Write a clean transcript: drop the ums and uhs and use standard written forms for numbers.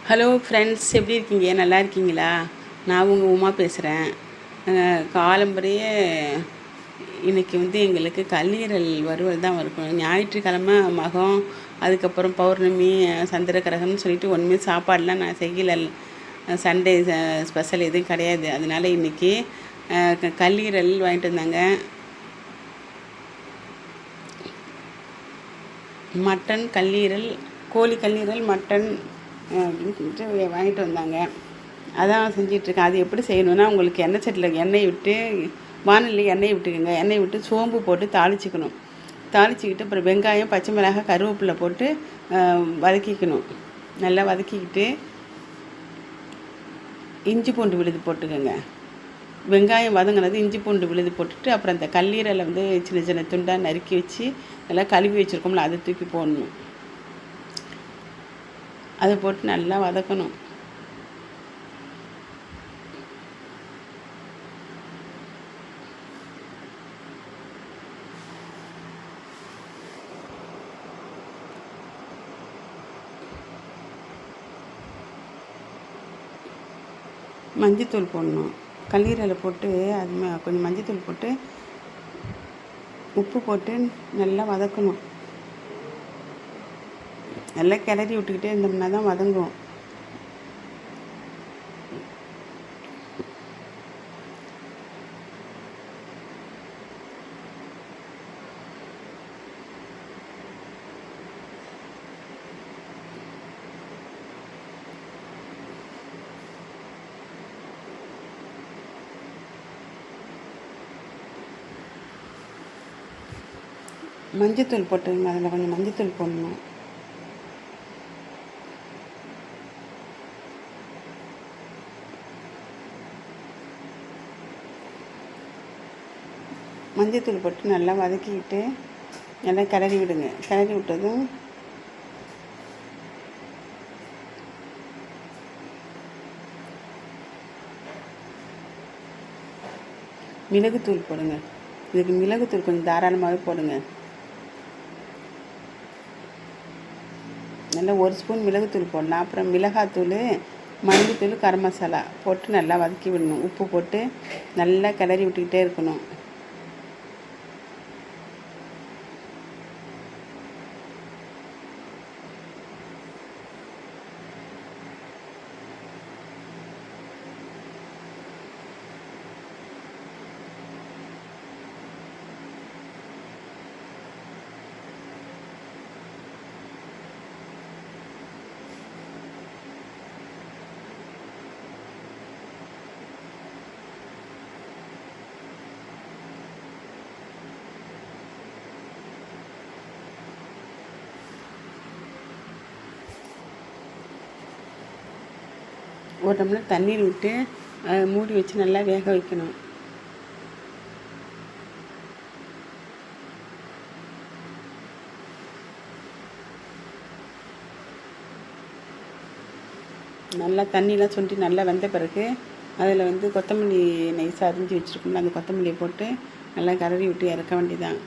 Hello friends, எப்படி இருக்கீங்க? நல்லா இருக்கீங்களா? நான் உங்கள் உமா பேசுகிறேன். காலம்பறையே இன்றைக்கி எங்களுக்கு கல்லீரல் வறுவல் தான் இருக்கும். ஞாயிற்றுக்கிழமை மகம், அதுக்கப்புறம் பௌர்ணமி, சந்திரகிரகம்னு சொல்லிட்டு ஒன்றுமே சாப்பாடெலாம் நான் செய்யலை. சண்டே ஸ்பெஷல் எதுவும் கிடையாது. அதனால இன்றைக்கி கல்லீரல் வாங்கிட்டு வந்தாங்க. மட்டன் கல்லீரல், கோழி கல்லீரல், மட்டன் அப்படின்னு சொல்லிட்டு வாங்கிட்டு வந்தாங்க. அதான் செஞ்சிட்ருக்கேன். அது எப்படி செய்யணுன்னா, உங்களுக்கு எண்ணெய் சட்டியில் எண்ணெய் விட்டு, வானலில் எண்ணெய் விட்டுக்குங்க. எண்ணெய் விட்டு சோம்பு போட்டு தாளிச்சிக்கணும். தாளிச்சிக்கிட்டு அப்புறம் வெங்காயம், பச்சை மிளகாய், கருவேப்பிலை போட்டு வதக்கிக்கணும். நல்லா வதக்கிக்கிட்டு இஞ்சி பூண்டு விழுது போட்டுக்கோங்க. வெங்காயம் வதங்கினது இஞ்சி பூண்டு விழுது போட்டுட்டு அப்புறம் அந்த கல்லீரலை சின்ன சின்ன துண்டாக நறுக்கி வச்சு நல்லா கழுவி வச்சுருக்கோம்ல, அதை தூக்கி போடணும். அதை போட்டு நல்லா வதக்கணும். மஞ்சத்தூள் போடணும். கல்லீரலை போட்டு அது கொஞ்சம் மஞ்சத்தூள் போட்டு உப்பு போட்டு நல்லா வதக்கணும். நல்லா கிளறி விட்டுக்கிட்டே இருந்தோம்னா தான் வதங்கும். மஞ்சத்தூள் போட்டுங்க. அதில் கொஞ்சம் மஞ்சத்தூள் போடணும். மஞ்சத்தூள் போட்டு நல்லா வதக்கிக்கிட்டு நல்லா கிளறி விடுங்க. கிளறி விட்டதும் மிளகுத்தூள் போடுங்க. இதுக்கு மிளகுத்தூள் கொஞ்சம் தாராளமாகவே போடுங்க. நல்லா 1 ஸ்பூன் மிளகுத்தூள் போடலாம். அப்புறம் மிளகாத்தூள், மல்லித்தூள், கரம் மசாலா போட்டு நல்லா வதக்கி விடணும். உப்பு போட்டு நல்லா கிளறி விட்டுக்கிட்டே இருக்கணும். ஒரு டம்ளர் தண்ணீர் விட்டு மூடி வச்சு நல்லா வேக வைக்கணும். நல்லா தண்ணியெலாம் சுண்டி நல்லா வெந்த பிறகு அதில் கொத்தமல்லி நைஸாக அரிஞ்சு வச்சுருக்கோம்ல, அந்த கொத்தமல்லியை போட்டு நல்லா கிளறி விட்டு இறக்க வேண்டியதான்.